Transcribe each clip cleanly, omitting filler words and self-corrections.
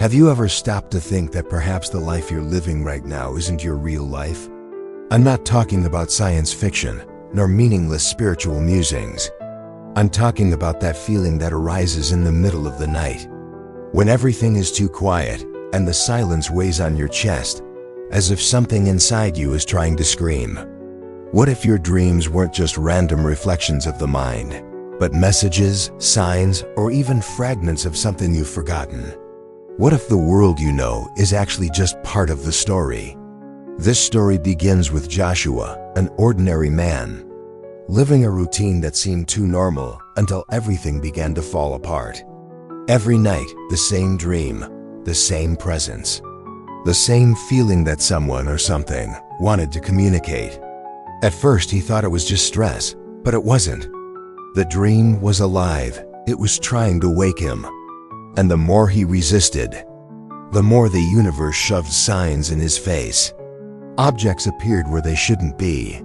Have you ever stopped to think that perhaps the life you're living right now isn't your real life? I'm not talking about science fiction, nor meaningless spiritual musings. I'm talking about that feeling that arises in the middle of the night, when everything is too quiet and the silence weighs on your chest, as if something inside you is trying to scream. What if your dreams weren't just random reflections of the mind, but messages, signs, or even fragments of something you've forgotten? What if the world you know is actually just part of the story? This story begins with Joshua, an ordinary man, living a routine that seemed too normal until everything began to fall apart. Every night, the same dream, the same presence, the same feeling that someone or something wanted to communicate. At first, he thought it was just stress, but it wasn't. The dream was alive. It was trying to wake him. And the more he resisted, the more the universe shoved signs in his face. Objects appeared where they shouldn't be.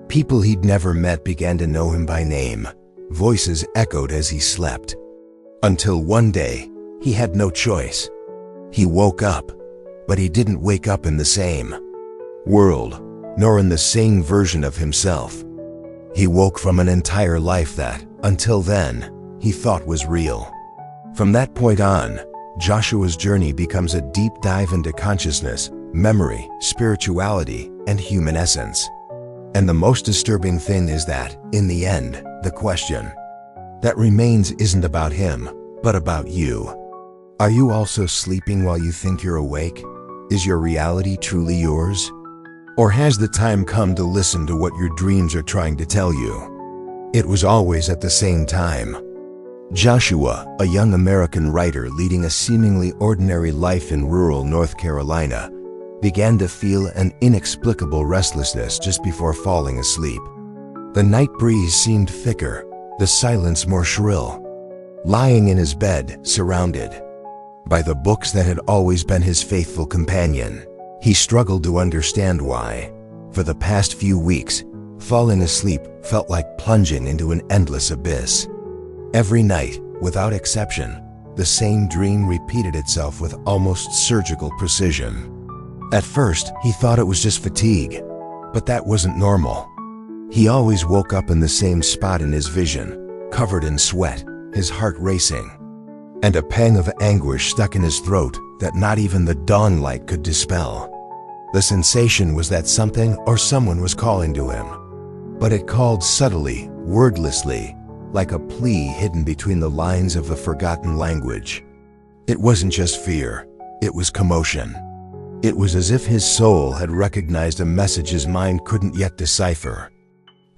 People he'd never met began to know him by name. Voices echoed as he slept. Until one day, he had no choice. He woke up, but he didn't wake up in the same world, nor in the same version of himself. He woke from an entire life that, until then, he thought was real. From that point on, Joshua's journey becomes a deep dive into consciousness, memory, spirituality, and human essence. And the most disturbing thing is that, in the end, the question that remains isn't about him, but about you. Are you also sleeping while you think you're awake? Is your reality truly yours? Or has the time come to listen to what your dreams are trying to tell you? It was always at the same time. Joshua, a young American writer leading a seemingly ordinary life in rural North Carolina, began to feel an inexplicable restlessness just before falling asleep. The night breeze seemed thicker, the silence more shrill. Lying in his bed, surrounded by the books that had always been his faithful companion, he struggled to understand why. For the past few weeks, falling asleep felt like plunging into an endless abyss. Every night, without exception, the same dream repeated itself with almost surgical precision. At first, he thought it was just fatigue, but that wasn't normal. He always woke up in the same spot in his vision, covered in sweat, his heart racing, and a pang of anguish stuck in his throat that not even the dawn light could dispel. The sensation was that something or someone was calling to him, but it called subtly, wordlessly, like a plea hidden between the lines of a forgotten language. It wasn't just fear, it was commotion. It was as if his soul had recognized a message his mind couldn't yet decipher,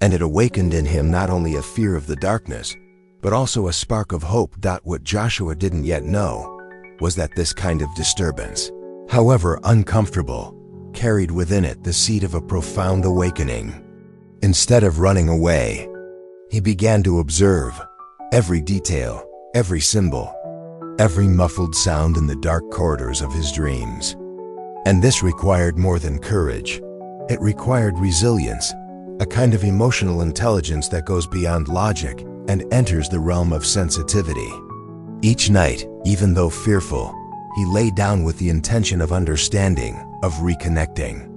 and it awakened in him not only a fear of the darkness, but also a spark of hope. What Joshua didn't yet know was that this kind of disturbance, however uncomfortable, carried within it the seed of a profound awakening. Instead of running away, he began to observe every detail, every symbol, every muffled sound in the dark corridors of his dreams. And this required more than courage. It required resilience, a kind of emotional intelligence that goes beyond logic and enters the realm of sensitivity. Each night, even though fearful, he lay down with the intention of understanding, of reconnecting.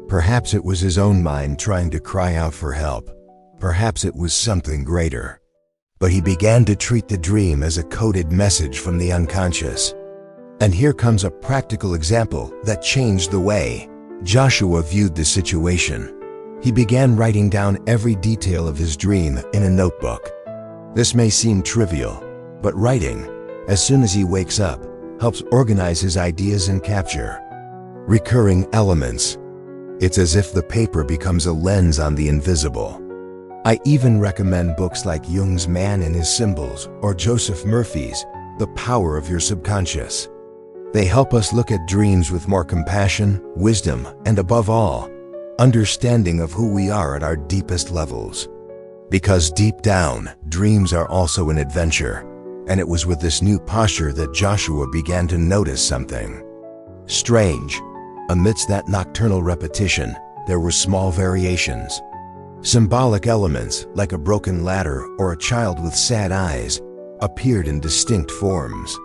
Perhaps it was his own mind trying to cry out for help. Perhaps it was something greater. But he began to treat the dream as a coded message from the unconscious. And here comes a practical example that changed the way Joshua viewed the situation. He began writing down every detail of his dream in a notebook. This may seem trivial, but writing, as soon as he wakes up, helps organize his ideas and capture recurring elements. It's as if the paper becomes a lens on the invisible. I even recommend books like Jung's Man and His Symbols or Joseph Murphy's The Power of Your Subconscious. They help us look at dreams with more compassion, wisdom, and above all, understanding of who we are at our deepest levels. Because deep down, dreams are also an adventure, and it was with this new posture that Joshua began to notice something strange. Amidst that nocturnal repetition, there were small variations. Symbolic elements, like a broken ladder or a child with sad eyes, appeared in distinct forms.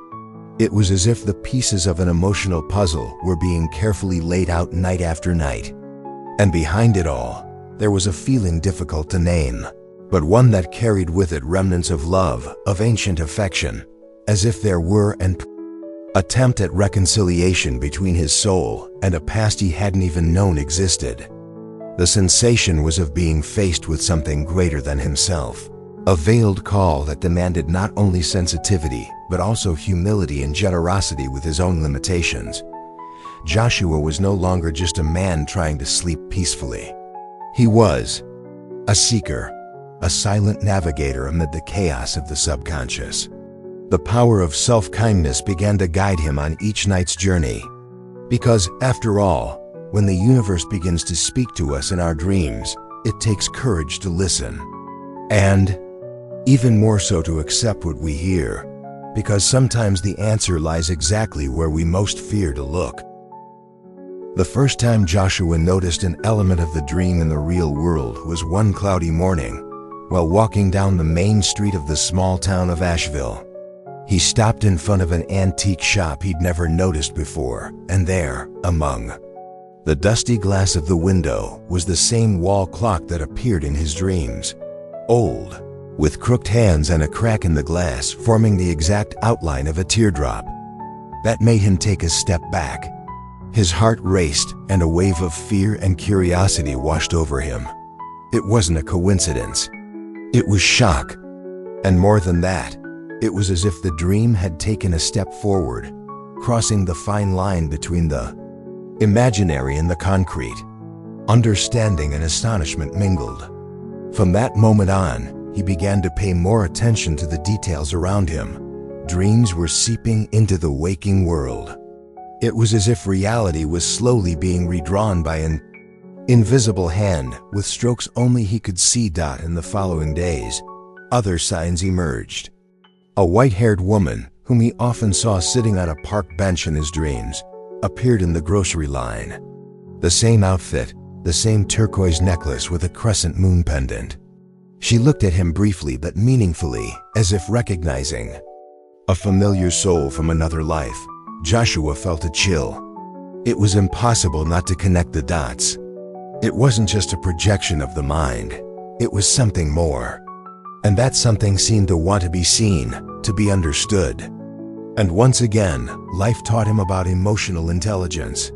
It was as if the pieces of an emotional puzzle were being carefully laid out night after night. And behind it all, there was a feeling difficult to name, but one that carried with it remnants of love, of ancient affection, as if there were an attempt at reconciliation between his soul and a past he hadn't even known existed. The sensation was of being faced with something greater than himself, a veiled call that demanded not only sensitivity, but also humility and generosity with his own limitations. Joshua was no longer just a man trying to sleep peacefully. He was a seeker, a silent navigator amid the chaos of the subconscious. The power of self-kindness began to guide him on each night's journey. Because, after all, when the universe begins to speak to us in our dreams, it takes courage to listen. And even more so to accept what we hear, because sometimes the answer lies exactly where we most fear to look. The first time Joshua noticed an element of the dream in the real world was one cloudy morning, while walking down the main street of the small town of Asheville. He stopped in front of an antique shop he'd never noticed before, and there, among the dusty glass of the window, was the same wall clock that appeared in his dreams. Old, with crooked hands and a crack in the glass forming the exact outline of a teardrop. That made him take a step back. His heart raced, and a wave of fear and curiosity washed over him. It wasn't a coincidence. It was shock. And more than that, it was as if the dream had taken a step forward, crossing the fine line between the imaginary and the concrete. Understanding and astonishment mingled. From that moment on, he began to pay more attention to the details around him. Dreams were seeping into the waking world. It was as if reality was slowly being redrawn by an invisible hand, with strokes only he could see. In the following days, other signs emerged. A white-haired woman, whom he often saw sitting on a park bench in his dreams, appeared in the grocery line. The same outfit, the same turquoise necklace with a crescent moon pendant. She looked at him briefly but meaningfully, as if recognizing a familiar soul from another life. Joshua felt a chill. It was impossible not to connect the dots. It wasn't just a projection of the mind. It was something more. And that something seemed to want to be seen, to be understood. And once again, life taught him about emotional intelligence.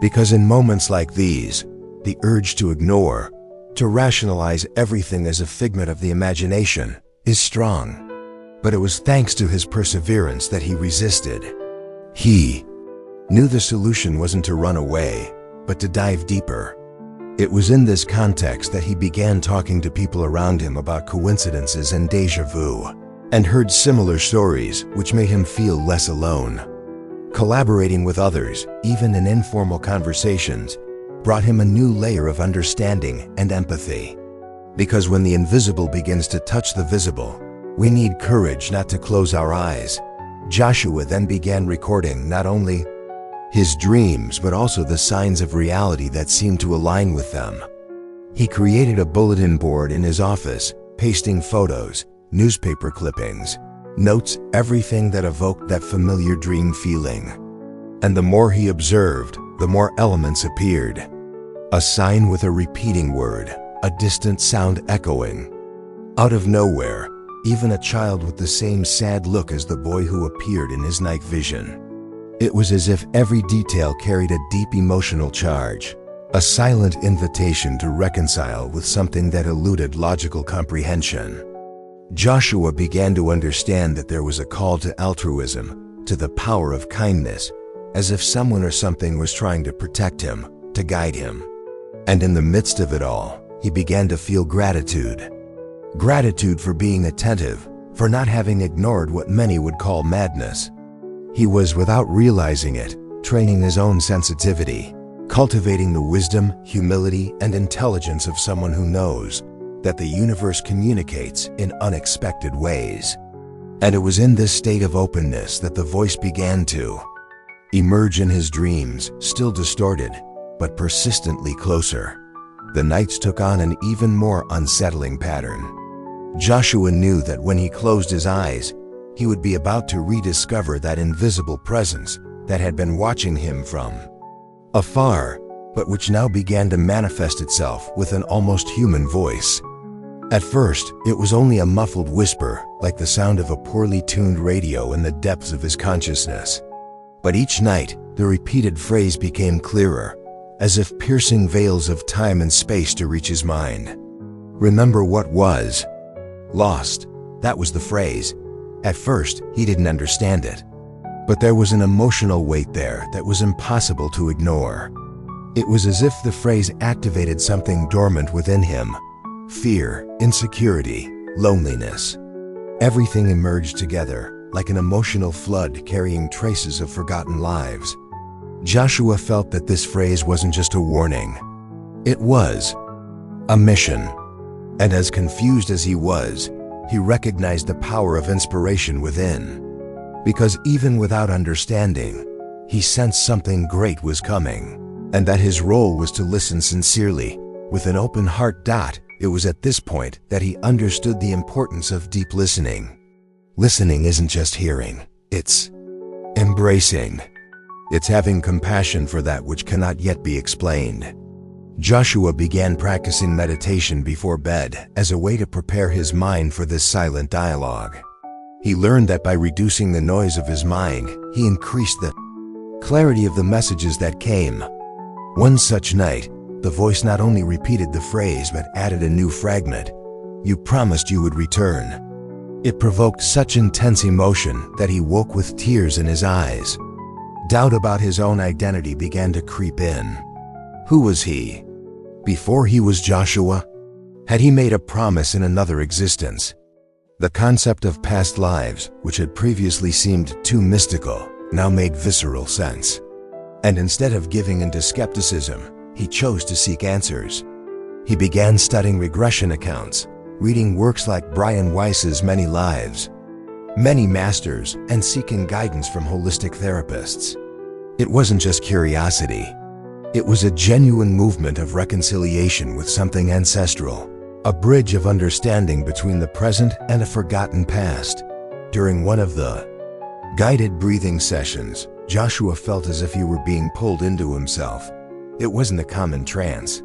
Because in moments like these, the urge to ignore, to rationalize everything as a figment of the imagination, is strong. But it was thanks to his perseverance that he resisted. He knew the solution wasn't to run away, but to dive deeper. It was in this context that he began talking to people around him about coincidences and déjà vu, and heard similar stories, which made him feel less alone. Collaborating with others, even in informal conversations, brought him a new layer of understanding and empathy. Because when the invisible begins to touch the visible, we need courage not to close our eyes. Joshua then began recording not only his dreams but also the signs of reality that seemed to align with them. He created a bulletin board in his office, pasting photos, newspaper clippings, notes, everything that evoked that familiar dream feeling. And the more he observed, the more elements appeared. A sign with a repeating word, a distant sound echoing. Out of nowhere, even a child with the same sad look as the boy who appeared in his night vision. It was as if every detail carried a deep emotional charge, a silent invitation to reconcile with something that eluded logical comprehension. Joshua began to understand that there was a call to altruism, to the power of kindness, as if someone or something was trying to protect him, to guide him. And in the midst of it all, he began to feel gratitude. Gratitude for being attentive, for not having ignored what many would call madness. He was, without realizing it, training his own sensitivity, cultivating the wisdom, humility, and intelligence of someone who knows that the universe communicates in unexpected ways. And it was in this state of openness that the voice began to emerge in his dreams, still distorted, but persistently closer. The nights took on an even more unsettling pattern. Joshua knew that when he closed his eyes, he would be about to rediscover that invisible presence that had been watching him from afar, but which now began to manifest itself with an almost human voice. At first, it was only a muffled whisper, like the sound of a poorly tuned radio in the depths of his consciousness. But each night, the repeated phrase became clearer, as if piercing veils of time and space to reach his mind. Remember what was lost. That was the phrase. At first, he didn't understand it. But there was an emotional weight there that was impossible to ignore. It was as if the phrase activated something dormant within him. Fear, insecurity, loneliness. Everything emerged together, like an emotional flood carrying traces of forgotten lives. Joshua felt that this phrase wasn't just a warning. It was a mission. And as confused as he was, he recognized the power of inspiration within. Because even without understanding, he sensed something great was coming, and that his role was to listen sincerely, with an open heart. It was at this point that he understood the importance of deep listening. Listening isn't just hearing, it's embracing. It's having compassion for that which cannot yet be explained. Joshua began practicing meditation before bed as a way to prepare his mind for this silent dialogue. He learned that by reducing the noise of his mind, he increased the clarity of the messages that came. One such night, the voice not only repeated the phrase but added a new fragment. "You promised you would return." It provoked such intense emotion that he woke with tears in his eyes. Doubt about his own identity began to creep in. Who was he? Before he was Joshua? Had he made a promise in another existence? The concept of past lives, which had previously seemed too mystical, now made visceral sense. And instead of giving in to skepticism, he chose to seek answers. He began studying regression accounts, reading works like Brian Weiss's Many Lives, Many Masters, and seeking guidance from holistic therapists. It wasn't just curiosity. It was a genuine movement of reconciliation with something ancestral, a bridge of understanding between the present and a forgotten past. During one of the guided breathing sessions, Joshua felt as if he were being pulled into himself. It wasn't a common trance.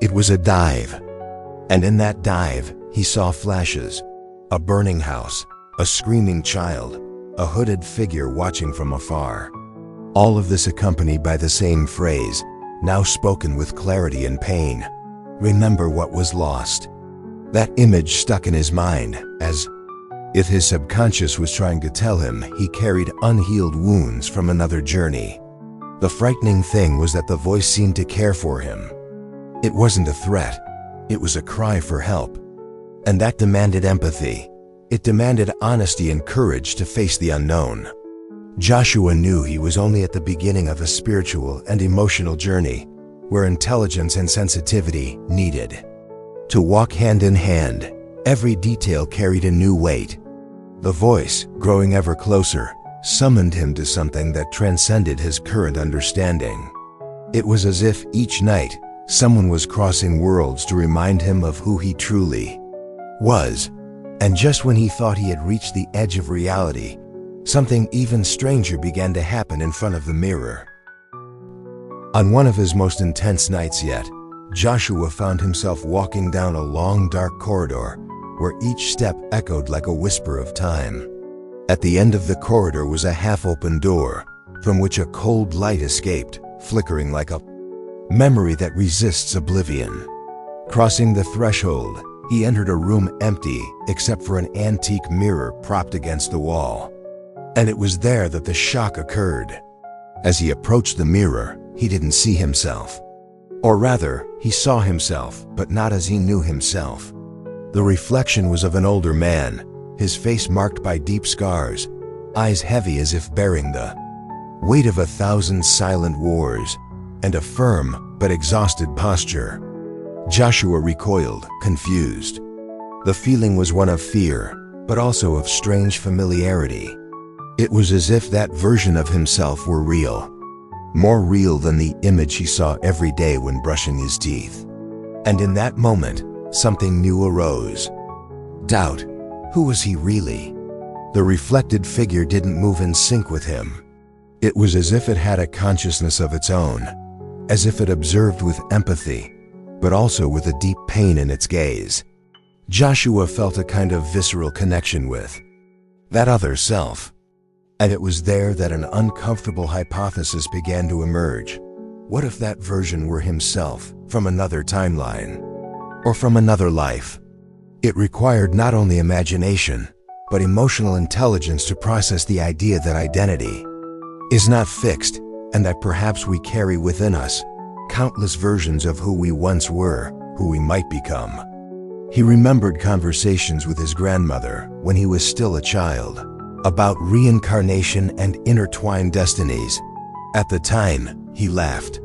It was a dive. And in that dive, he saw flashes. A burning house, a screaming child, a hooded figure watching from afar. All of this accompanied by the same phrase, now spoken with clarity and pain. Remember what was lost. That image stuck in his mind, as if his subconscious was trying to tell him he carried unhealed wounds from another journey. The frightening thing was that the voice seemed to care for him. It wasn't a threat, it was a cry for help. And that demanded empathy. It demanded honesty and courage to face the unknown. Joshua knew he was only at the beginning of a spiritual and emotional journey, where intelligence and sensitivity needed to walk hand in hand. Every detail carried a new weight. The voice, growing ever closer, summoned him to something that transcended his current understanding. It was as if each night, someone was crossing worlds to remind him of who he truly was. And just when he thought he had reached the edge of reality, something even stranger began to happen in front of the mirror. On one of his most intense nights yet, Joshua found himself walking down a long, dark corridor, where each step echoed like a whisper of time. At the end of the corridor was a half-open door, from which a cold light escaped, flickering like a memory that resists oblivion. Crossing the threshold, he entered a room empty except for an antique mirror propped against the wall. And it was there that the shock occurred. As he approached the mirror, he didn't see himself. Or rather, he saw himself, but not as he knew himself. The reflection was of an older man, his face marked by deep scars, eyes heavy as if bearing the weight of 1,000 silent wars, and a firm but exhausted posture. Joshua recoiled, confused. The feeling was one of fear, but also of strange familiarity. It was as if that version of himself were real, more real than the image he saw every day when brushing his teeth. And in that moment, something new arose. Doubt. Who was he really? The reflected figure didn't move in sync with him. It was as if it had a consciousness of its own, as if it observed with empathy, but also with a deep pain in its gaze. Joshua felt a kind of visceral connection with that other self. And it was there that an uncomfortable hypothesis began to emerge. What if that version were himself, from another timeline, or from another life? It required not only imagination, but emotional intelligence to process the idea that identity is not fixed, and that perhaps we carry within us countless versions of who we once were, who we might become. He remembered conversations with his grandmother when he was still a child, about reincarnation and intertwined destinies. At the time, he laughed.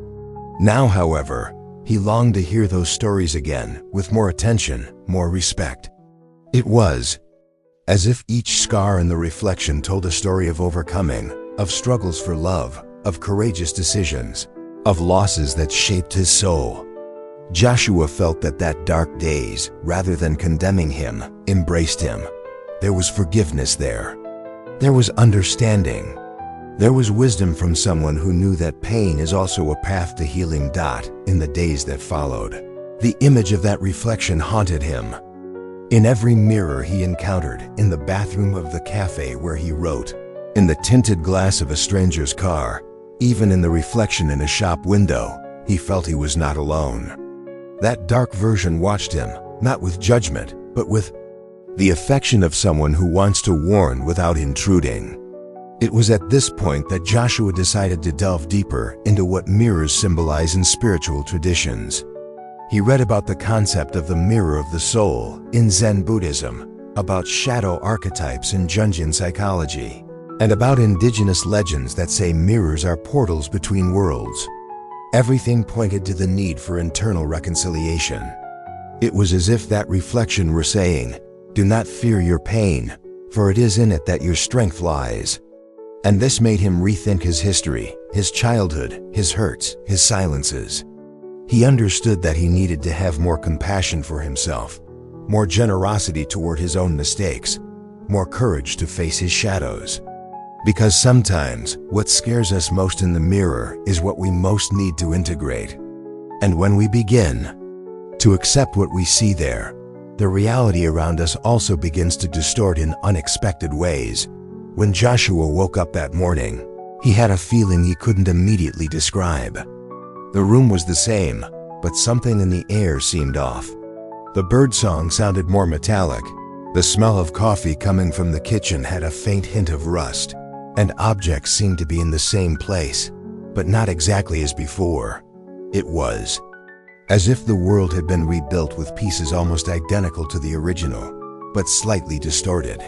Now, however, he longed to hear those stories again, with more attention, more respect. It was as if each scar in the reflection told a story of overcoming, of struggles for love, of courageous decisions, of losses that shaped his soul. Joshua felt that dark days, rather than condemning him, embraced him. There was forgiveness there. There was understanding. There was wisdom from someone who knew that pain is also a path to healing. In the days that followed, the image of that reflection haunted him. In every mirror he encountered, in the bathroom of the cafe where he wrote, in the tinted glass of a stranger's car, even in the reflection in a shop window, he felt he was not alone. That dark version watched him, not with judgment, but with the affection of someone who wants to warn without intruding. It was at this point that Joshua decided to delve deeper into what mirrors symbolize in spiritual traditions. He read about the concept of the mirror of the soul in Zen Buddhism, about shadow archetypes in Jungian psychology, and about indigenous legends that say mirrors are portals between worlds. Everything pointed to the need for internal reconciliation. It was as if that reflection were saying, "Do not fear your pain, for it is in it that your strength lies." And this made him rethink his history, his childhood, his hurts, his silences. He understood that he needed to have more compassion for himself, more generosity toward his own mistakes, more courage to face his shadows. Because sometimes, what scares us most in the mirror is what we most need to integrate. And when we begin to accept what we see there, the reality around us also begins to distort in unexpected ways. When Joshua woke up that morning, he had a feeling he couldn't immediately describe. The room was the same, but something in the air seemed off. The birdsong sounded more metallic. The smell of coffee coming from the kitchen had a faint hint of rust, and objects seemed to be in the same place, but not exactly as before. It was as if the world had been rebuilt with pieces almost identical to the original, but slightly distorted.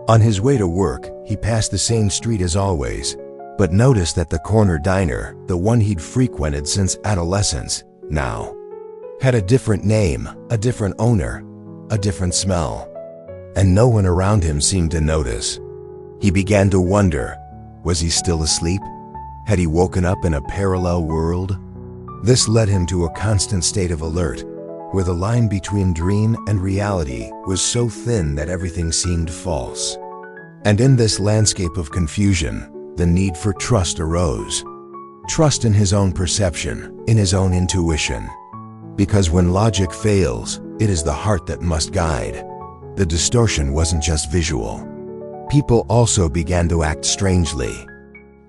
On his way to work, he passed the same street as always, but noticed that the corner diner, the one he'd frequented since adolescence, now had a different name, a different owner, a different smell. And no one around him seemed to notice. He began to wonder, was he still asleep? Had he woken up in a parallel world? This led him to a constant state of alert, where the line between dream and reality was so thin that everything seemed false. And in this landscape of confusion, the need for trust arose. Trust in his own perception, in his own intuition. Because when logic fails, it is the heart that must guide. The distortion wasn't just visual. People also began to act strangely.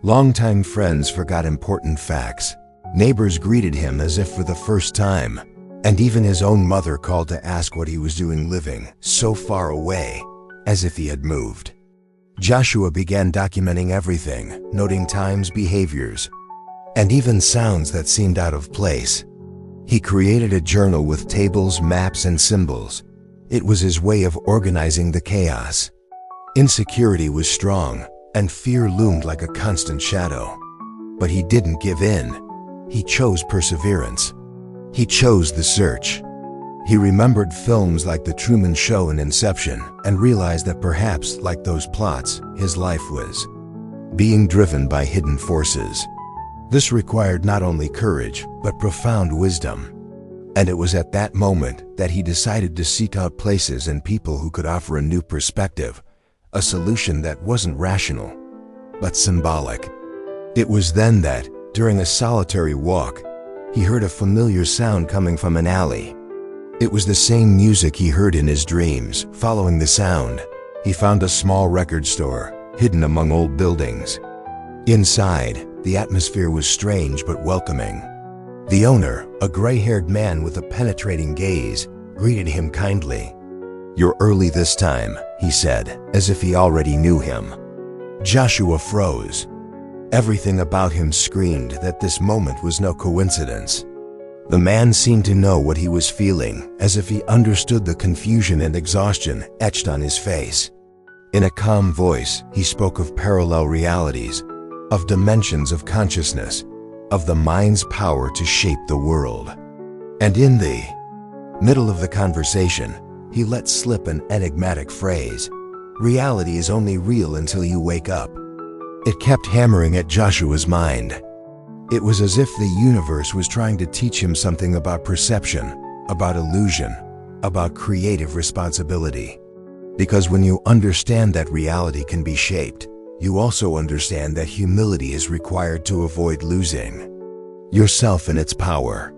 Longtime friends forgot important facts. Neighbors greeted him as if for the first time. And even his own mother called to ask what he was doing living so far away, as if he had moved. Joshua began documenting everything, noting times, behaviors, and even sounds that seemed out of place. He created a journal with tables, maps, and symbols. It was his way of organizing the chaos. Insecurity was strong, and fear loomed like a constant shadow. But he didn't give in. He chose perseverance. He chose the search. He remembered films like The Truman Show and Inception, and realized that perhaps, like those plots, his life was being driven by hidden forces. This required not only courage, but profound wisdom. And it was at that moment that he decided to seek out places and people who could offer a new perspective, a solution that wasn't rational, but symbolic. It was then that, during a solitary walk, he heard a familiar sound coming from an alley. It was the same music he heard in his dreams. Following the sound, he found a small record store, hidden among old buildings. Inside, the atmosphere was strange but welcoming. The owner, a gray-haired man with a penetrating gaze, greeted him kindly. "You're early this time," he said, as if he already knew him. Joshua froze. Everything about him screamed that this moment was no coincidence. The man seemed to know what he was feeling, as if he understood the confusion and exhaustion etched on his face. In a calm voice, he spoke of parallel realities, of dimensions of consciousness, of the mind's power to shape the world. And in the middle of the conversation, he let slip an enigmatic phrase: "Reality is only real until you wake up." It kept hammering at Joshua's mind. It was as if the universe was trying to teach him something about perception, about illusion, about creative responsibility. Because when you understand that reality can be shaped, you also understand that humility is required to avoid losing yourself in its power.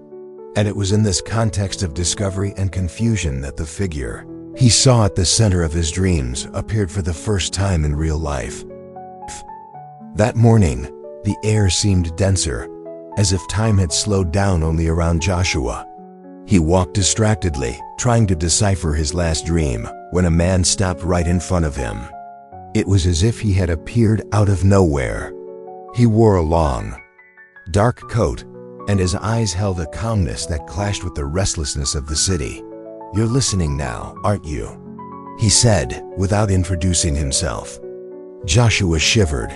And it was in this context of discovery and confusion that the figure he saw at the center of his dreams appeared for the first time in real life. That morning, the air seemed denser, as if time had slowed down only around Joshua. He walked distractedly, trying to decipher his last dream, when a man stopped right in front of him. It was as if he had appeared out of nowhere. He wore a long, dark coat, and his eyes held a calmness that clashed with the restlessness of the city. "You're listening now, aren't you?" he said, without introducing himself. Joshua shivered.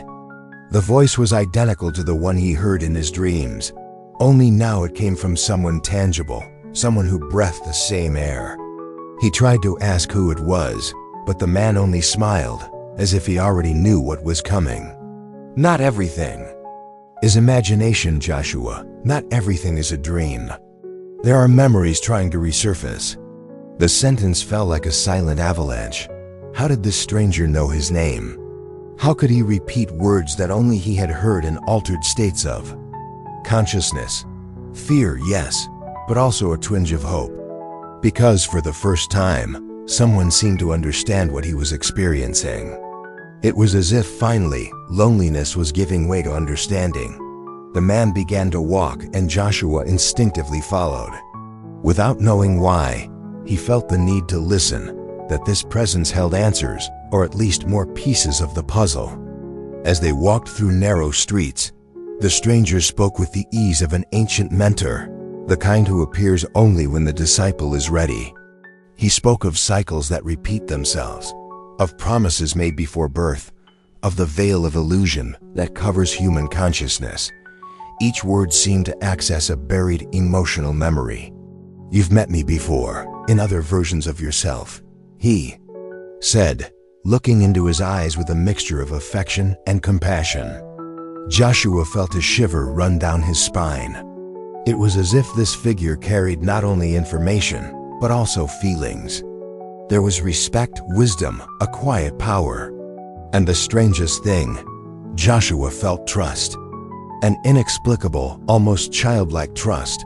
The voice was identical to the one he heard in his dreams, only now it came from someone tangible, someone who breathed the same air. He tried to ask who it was, but the man only smiled, as if he already knew what was coming. "Not everything is imagination, Joshua. Not everything is a dream. There are memories trying to resurface." The sentence fell like a silent avalanche. How did this stranger know his name? How could he repeat words that only he had heard in altered states of consciousness? Fear, yes, but also a twinge of hope. Because for the first time, someone seemed to understand what he was experiencing. It was as if finally, loneliness was giving way to understanding. The man began to walk, and Joshua instinctively followed. Without knowing why, he felt the need to listen, that this presence held answers, or at least more pieces of the puzzle. As they walked through narrow streets, the stranger spoke with the ease of an ancient mentor, the kind who appears only when the disciple is ready. He spoke of cycles that repeat themselves, of promises made before birth, of the veil of illusion that covers human consciousness. Each word seemed to access a buried emotional memory. "You've met me before, in other versions of yourself," he said, looking into his eyes with a mixture of affection and compassion. Joshua felt a shiver run down his spine. It was as if this figure carried not only information, but also feelings. There was respect, wisdom, a quiet power. And the strangest thing, Joshua felt trust. An inexplicable, almost childlike trust.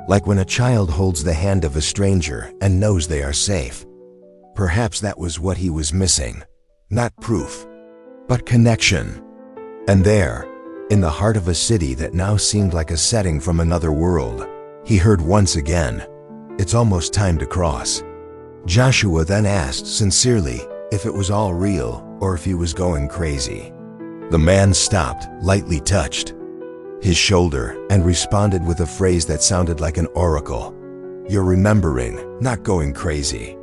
Like when a child holds the hand of a stranger and knows they are safe. Perhaps that was what he was missing. Not proof, but connection. And there, in the heart of a city that now seemed like a setting from another world, he heard once again, "It's almost time to cross." Joshua then asked sincerely if it was all real or if he was going crazy. The man stopped, lightly touched his shoulder, and responded with a phrase that sounded like an oracle. "You're remembering, not going crazy."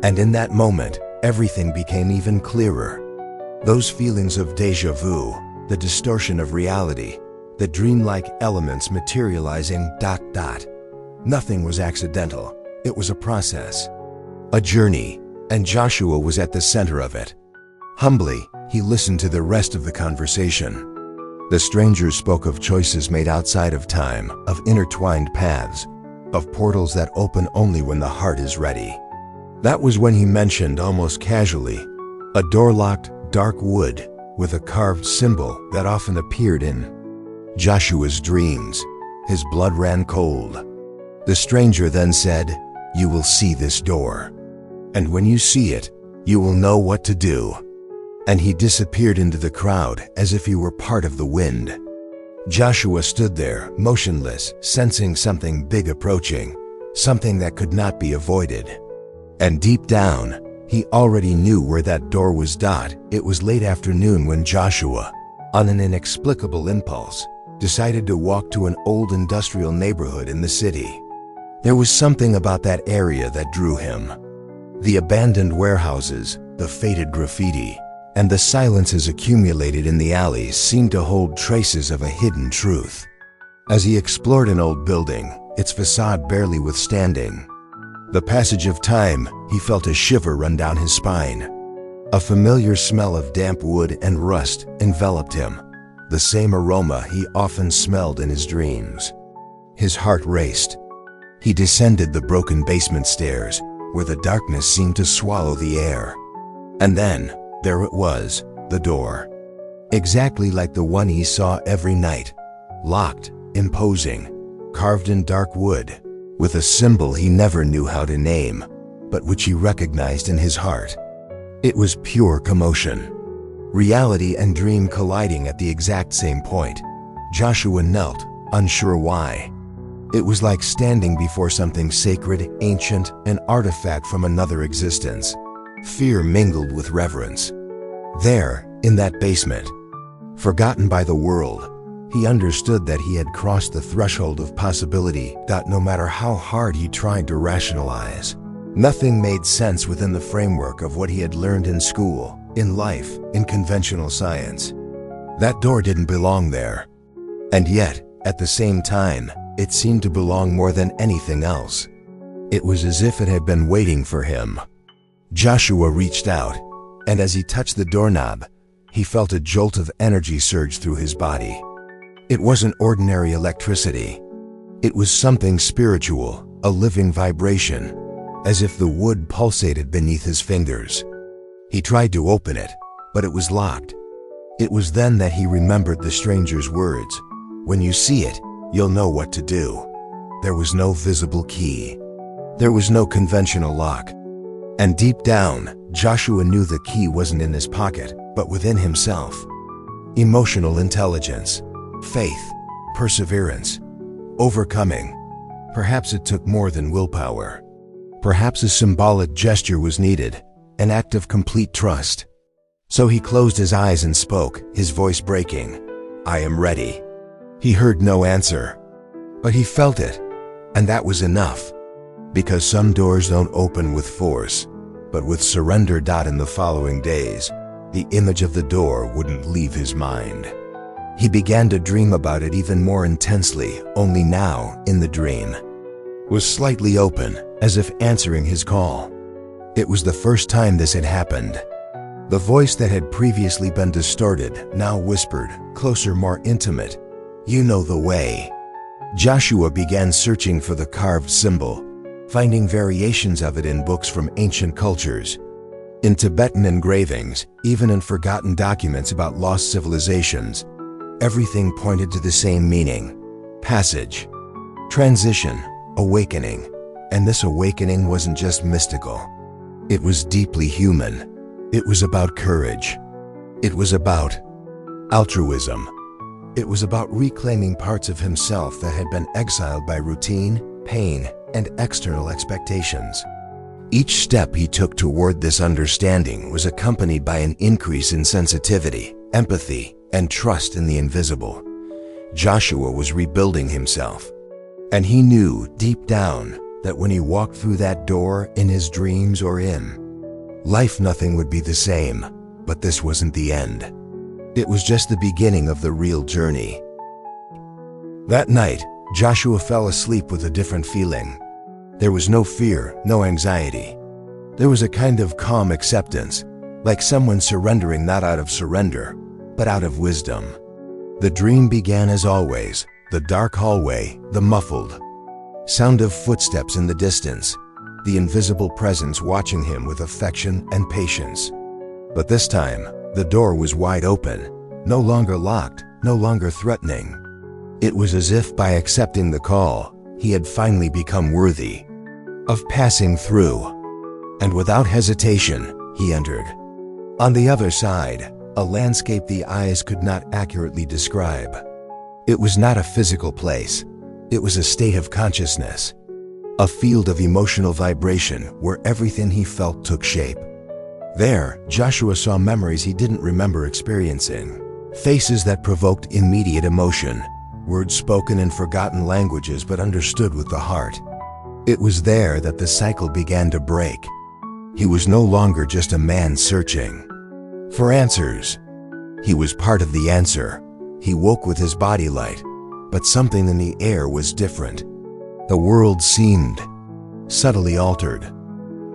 And in that moment, everything became even clearer. Those feelings of déjà vu, the distortion of reality, the dreamlike elements materializing ... Nothing was accidental. It was a process, a journey, and Joshua was at the center of it. Humbly, he listened to the rest of the conversation. The stranger spoke of choices made outside of time, of intertwined paths, of portals that open only when the heart is ready. That was when he mentioned, almost casually, A door-locked, dark wood with a carved symbol that often appeared in Joshua's dreams. His blood ran cold. The stranger then said, "You will see this door. And when you see it, you will know what to do." And he disappeared into the crowd as if he were part of the wind. Joshua stood there, motionless, sensing something big approaching, something that could not be avoided. And deep down, he already knew where that door was. It was late afternoon when Joshua, on an inexplicable impulse, decided to walk to an old industrial neighborhood in the city. There was something about that area that drew him. The abandoned warehouses, the faded graffiti, and the silences accumulated in the alleys seemed to hold traces of a hidden truth. As he explored an old building, its facade barely withstanding the passage of time, he felt a shiver run down his spine. A familiar smell of damp wood and rust enveloped him, the same aroma he often smelled in his dreams. His heart raced. He descended the broken basement stairs, where the darkness seemed to swallow the air. And then, there it was, the door. Exactly like the one he saw every night. Locked, imposing, carved in dark wood, with a symbol he never knew how to name, but which he recognized in his heart. It was pure commotion. Reality and dream colliding at the exact same point. Joshua knelt, unsure why. It was like standing before something sacred, ancient, an artifact from another existence. Fear mingled with reverence. There, in that basement, forgotten by the world, he understood that he had crossed the threshold of possibility. No matter how hard he tried to rationalize, nothing made sense within the framework of what he had learned in school, in life, in conventional science. That door didn't belong there. And yet, at the same time, it seemed to belong more than anything else. It was as if it had been waiting for him. Joshua reached out, and as he touched the doorknob, he felt a jolt of energy surge through his body. It wasn't ordinary electricity. It was something spiritual, a living vibration, as if the wood pulsated beneath his fingers. He tried to open it, but it was locked. It was then that he remembered the stranger's words. "When you see it, you'll know what to do." There was no visible key. There was no conventional lock. And deep down, Joshua knew the key wasn't in his pocket, but within himself. Emotional intelligence, faith, perseverance, overcoming. Perhaps it took more than willpower. Perhaps a symbolic gesture was needed, an act of complete trust. So he closed his eyes and spoke, his voice breaking. "I am ready." He heard no answer, but he felt it, and that was enough. Because some doors don't open with force, but with surrender. In the following days, the image of the door wouldn't leave his mind. He began to dream about it even more intensely, only now, in the dream, was slightly open, as if answering his call. It was the first time this had happened. The voice that had previously been distorted now whispered, closer, more intimate, "You know the way." Joshua began searching for the carved symbol, finding variations of it in books from ancient cultures, in Tibetan engravings, even in forgotten documents about lost civilizations. Everything pointed to the same meaning: passage, transition, awakening. And this awakening wasn't just mystical. It was deeply human. It was about courage. It was about altruism. It was about reclaiming parts of himself that had been exiled by routine, pain, and external expectations. Each step he took toward this understanding was accompanied by an increase in sensitivity, empathy, and trust in the invisible. Joshua was rebuilding himself, and he knew deep down that when he walked through that door, in his dreams or in life, nothing would be the same. But this wasn't the end. It was just the beginning of the real journey. That night, Joshua fell asleep with a different feeling. There was no fear, no anxiety. There was a kind of calm acceptance, like someone surrendering not out of surrender, but out of wisdom. The dream began as always, the dark hallway, the muffled sound of footsteps in the distance, the invisible presence watching him with affection and patience. But this time, the door was wide open, no longer locked, no longer threatening. It was as if by accepting the call, he had finally become worthy of passing through. And without hesitation, he entered. On the other side, a landscape the eyes could not accurately describe. It was not a physical place. It was a state of consciousness, a field of emotional vibration where everything he felt took shape. There, Joshua saw memories he didn't remember experiencing, faces that provoked immediate emotion, words spoken in forgotten languages but understood with the heart. It was there that the cycle began to break. He was no longer just a man searching for answers. He was part of the answer. He woke with his body light, but something in the air was different. The world seemed subtly altered.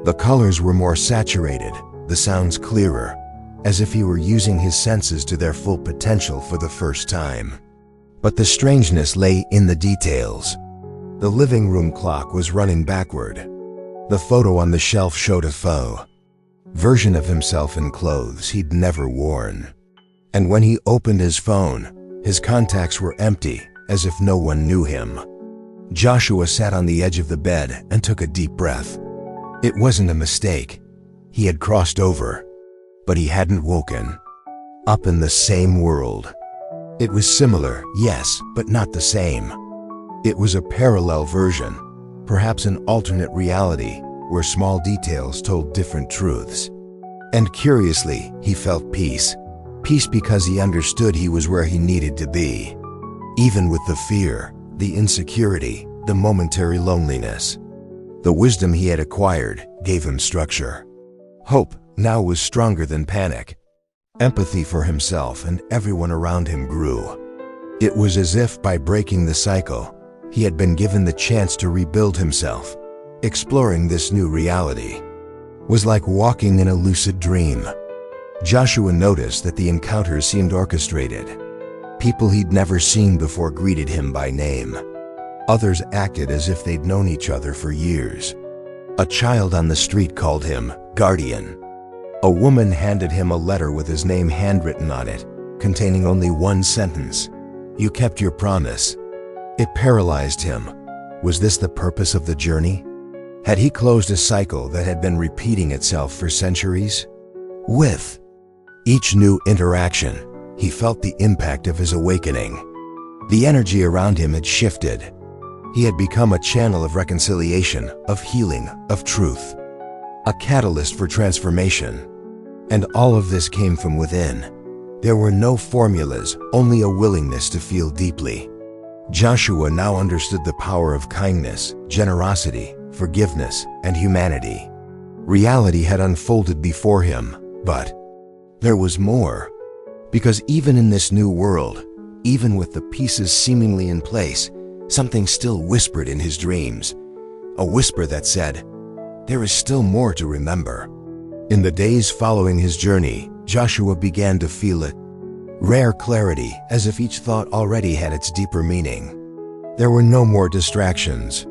The colors were more saturated, the sounds clearer, as if he were using his senses to their full potential for the first time. But the strangeness lay in the details. The living room clock was running backward. The photo on the shelf showed a faux version of himself in clothes he'd never worn. And when he opened his phone, his contacts were empty, as if no one knew him. Joshua sat on the edge of the bed and took a deep breath. It wasn't a mistake. He had crossed over, but he hadn't woken up in the same world. It was similar, yes, but not the same. It was a parallel version, perhaps an alternate reality where small details told different truths. And curiously, he felt peace. Peace because he understood he was where he needed to be. Even with the fear, the insecurity, the momentary loneliness. The wisdom he had acquired gave him structure. Hope now was stronger than panic. Empathy for himself and everyone around him grew. It was as if by breaking the cycle, he had been given the chance to rebuild himself. Exploring this new reality was like walking in a lucid dream. Joshua noticed that the encounters seemed orchestrated. People he'd never seen before greeted him by name. Others acted as if they'd known each other for years. A child on the street called him guardian. A woman handed him a letter with his name handwritten on it, containing only one sentence: "You kept your promise." It paralyzed him. Was this the purpose of the journey? Had he closed a cycle that had been repeating itself for centuries? With each new interaction, he felt the impact of his awakening. The energy around him had shifted. He had become a channel of reconciliation, of healing, of truth. A catalyst for transformation. And all of this came from within. There were no formulas, only a willingness to feel deeply. Joshua now understood the power of kindness, generosity, forgiveness, and humanity. Reality had unfolded before him, but there was more. Because even in this new world, even with the pieces seemingly in place, something still whispered in his dreams. A whisper that said, "There is still more to remember." In the days following his journey, Joshua began to feel it. Rare clarity, as if each thought already had its deeper meaning. There were no more distractions.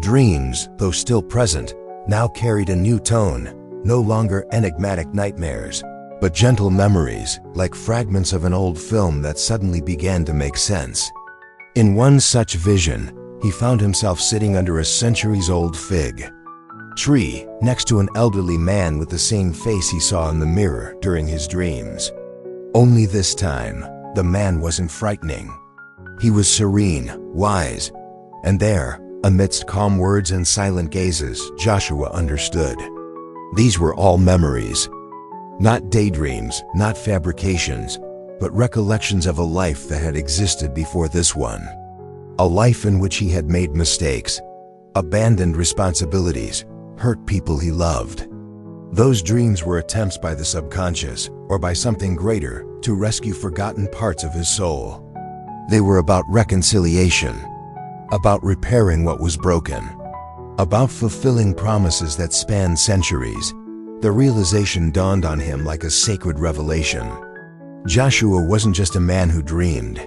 Dreams, though still present, now carried a new tone, no longer enigmatic nightmares, but gentle memories, like fragments of an old film that suddenly began to make sense. In one such vision, he found himself sitting under a centuries-old fig tree next to an elderly man with the same face he saw in the mirror during his dreams. Only this time, the man wasn't frightening. He was serene, wise, and there, amidst calm words and silent gazes, Joshua understood. These were all memories. Not daydreams, not fabrications, but recollections of a life that had existed before this one. A life in which he had made mistakes, abandoned responsibilities, hurt people he loved. Those dreams were attempts by the subconscious, or by something greater, to rescue forgotten parts of his soul. They were about reconciliation, about repairing what was broken, about fulfilling promises that spanned centuries. The realization dawned on him like a sacred revelation. Joshua wasn't just a man who dreamed.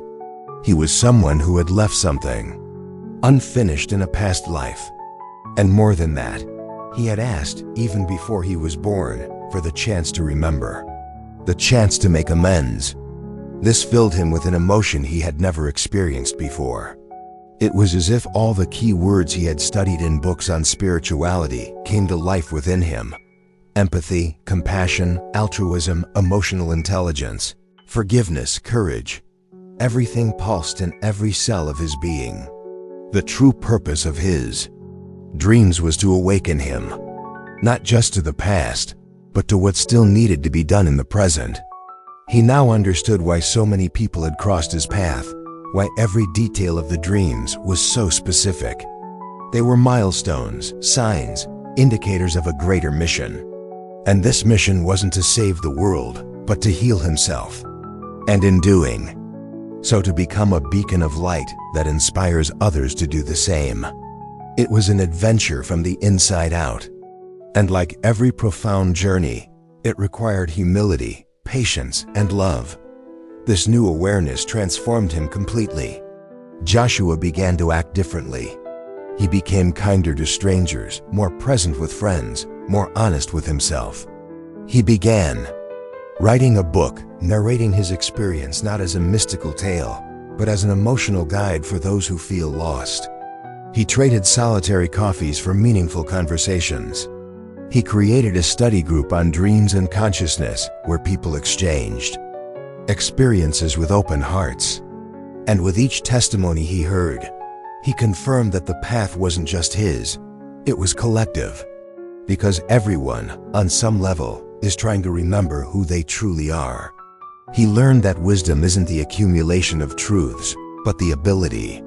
He was someone who had left something unfinished in a past life. And more than that, he had asked, even before he was born, for the chance to remember, the chance to make amends. This filled him with an emotion he had never experienced before. It was as if all the key words he had studied in books on spirituality came to life within him. Empathy, compassion, altruism, emotional intelligence, forgiveness, courage. Everything pulsed in every cell of his being. The true purpose of his dreams was to awaken him, not just to the past, but to what still needed to be done in the present. He now understood why so many people had crossed his path, why every detail of the dreams was so specific. They were milestones, signs, indicators of a greater mission. And this mission wasn't to save the world, but to heal himself. And in doing so, to become a beacon of light that inspires others to do the same. It was an adventure from the inside out. And like every profound journey, it required humility, patience, and love. This new awareness transformed him completely. Joshua began to act differently. He became kinder to strangers, more present with friends, more honest with himself. He began writing a book, narrating his experience not as a mystical tale, but as an emotional guide for those who feel lost. He traded solitary coffees for meaningful conversations. He created a study group on dreams and consciousness where people exchanged experiences with open hearts. And with each testimony he heard, he confirmed that the path wasn't just his, it was collective. Because everyone, on some level, is trying to remember who they truly are. He learned that wisdom isn't the accumulation of truths, but the ability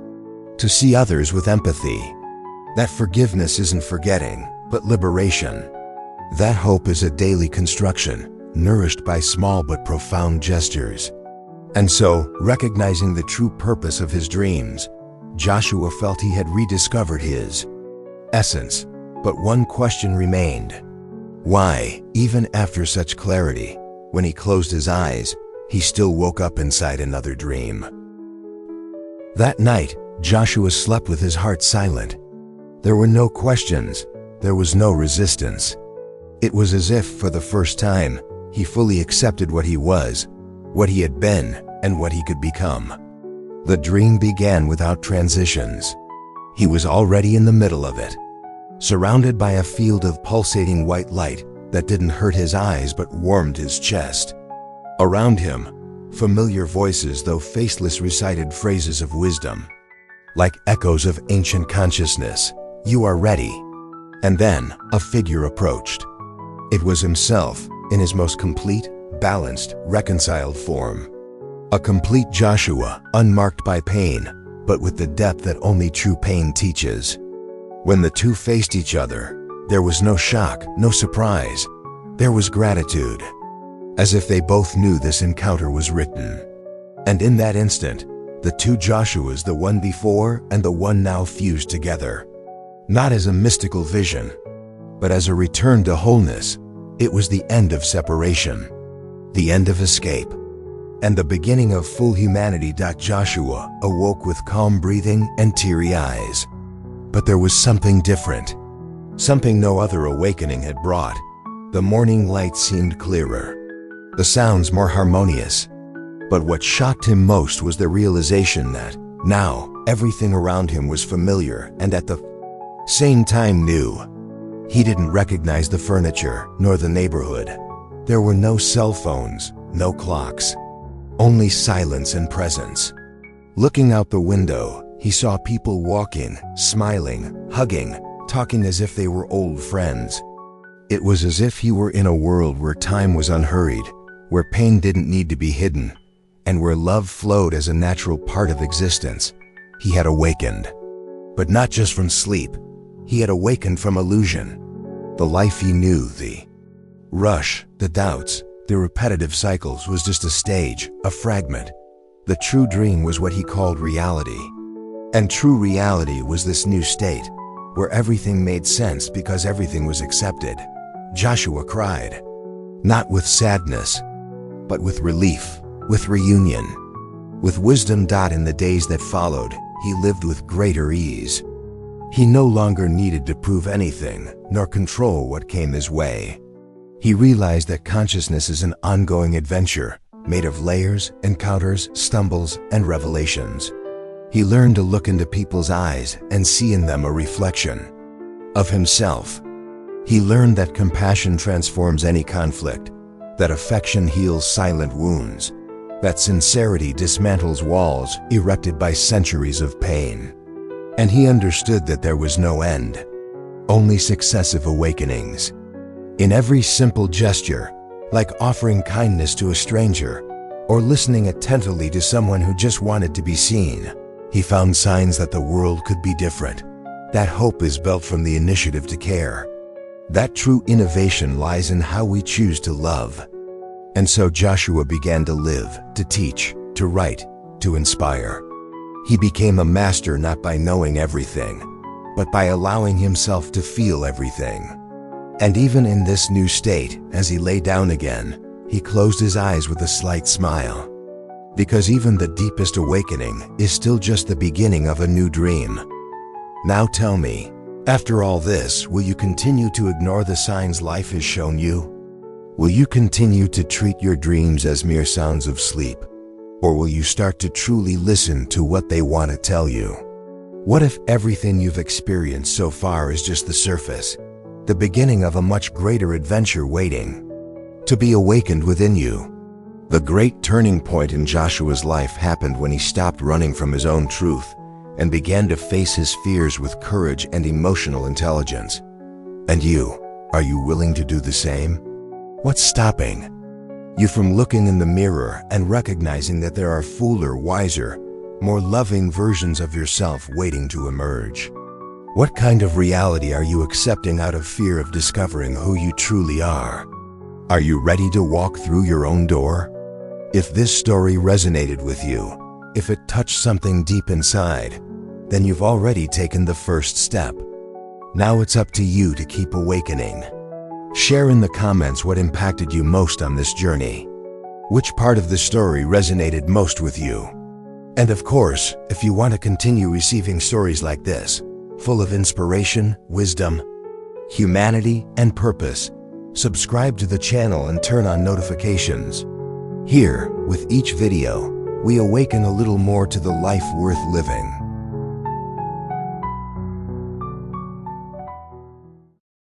to see others with empathy. That forgiveness isn't forgetting, but liberation. That hope is a daily construction, nourished by small but profound gestures. And so, recognizing the true purpose of his dreams, Joshua felt he had rediscovered his essence. But one question remained. Why, even after such clarity, when he closed his eyes, he still woke up inside another dream? That night, Joshua slept with his heart silent. There were no questions. There was no resistance. It was as if, for the first time, he fully accepted what he was, what he had been, and what he could become. The dream began without transitions. He was already in the middle of it, surrounded by a field of pulsating white light that didn't hurt his eyes but warmed his chest. Around him, familiar voices, though faceless, recited phrases of wisdom, like echoes of ancient consciousness. You are ready. And then a figure approached. It was himself, in his most complete, balanced, reconciled form. A complete Joshua, unmarked by pain, but with the depth that only true pain teaches. When the two faced each other, there was no shock, no surprise. There was gratitude, as if they both knew this encounter was written. And in that instant, the two Joshuas, the one before and the one now, fused together. Not as a mystical vision, but as a return to wholeness. It was the end of separation, the end of escape, and the beginning of full humanity. Joshua awoke with calm breathing and teary eyes. But there was something different, something no other awakening had brought. The morning light seemed clearer, the sounds more harmonious. But what shocked him most was the realization that now everything around him was familiar and at the same time new. He didn't recognize the furniture nor the neighborhood. There were no cell phones, no clocks, only silence and presence. Looking out the window, he saw people walking, smiling, hugging, talking as if they were old friends. It was as if he were in a world where time was unhurried, where pain didn't need to be hidden, and where love flowed as a natural part of existence. He had awakened. But not just from sleep. He had awakened from illusion. The life he knew, the rush, the doubts, the repetitive cycles, was just a stage, a fragment. The true dream was what he called reality. And true reality was this new state, where everything made sense because everything was accepted. Joshua cried, not with sadness, but with relief, with reunion, with wisdom. In the days that followed, he lived with greater ease. He no longer needed to prove anything, nor control what came his way. He realized that consciousness is an ongoing adventure, made of layers, encounters, stumbles, and revelations. He learned to look into people's eyes and see in them a reflection of himself. He learned that compassion transforms any conflict, that affection heals silent wounds, that sincerity dismantles walls erected by centuries of pain. And he understood that there was no end, only successive awakenings. In every simple gesture, like offering kindness to a stranger or listening attentively to someone who just wanted to be seen, he found signs that the world could be different, that hope is built from the initiative to care, that true innovation lies in how we choose to love. And so Joshua began to live, to teach, to write, to inspire. He became a master not by knowing everything, but by allowing himself to feel everything. And even in this new state, as he lay down again, he closed his eyes with a slight smile. Because even the deepest awakening is still just the beginning of a new dream. Now tell me, after all this, will you continue to ignore the signs life has shown you? Will you continue to treat your dreams as mere sounds of sleep? Or will you start to truly listen to what they want to tell you? What if everything you've experienced so far is just the surface, the beginning of a much greater adventure waiting to be awakened within you? The great turning point in Joshua's life happened when he stopped running from his own truth and began to face his fears with courage and emotional intelligence. And you, are you willing to do the same? What's stopping you from looking in the mirror and recognizing that there are fuller, wiser, more loving versions of yourself waiting to emerge? What kind of reality are you accepting out of fear of discovering who you truly are? Are you ready to walk through your own door? If this story resonated with you, if it touched something deep inside, then you've already taken the first step. Now it's up to you to keep awakening. Share in the comments what impacted you most on this journey. Which part of the story resonated most with you? And of course, if you want to continue receiving stories like this, full of inspiration, wisdom, humanity, and purpose, subscribe to the channel and turn on notifications. Here, with each video, we awaken a little more to the life worth living.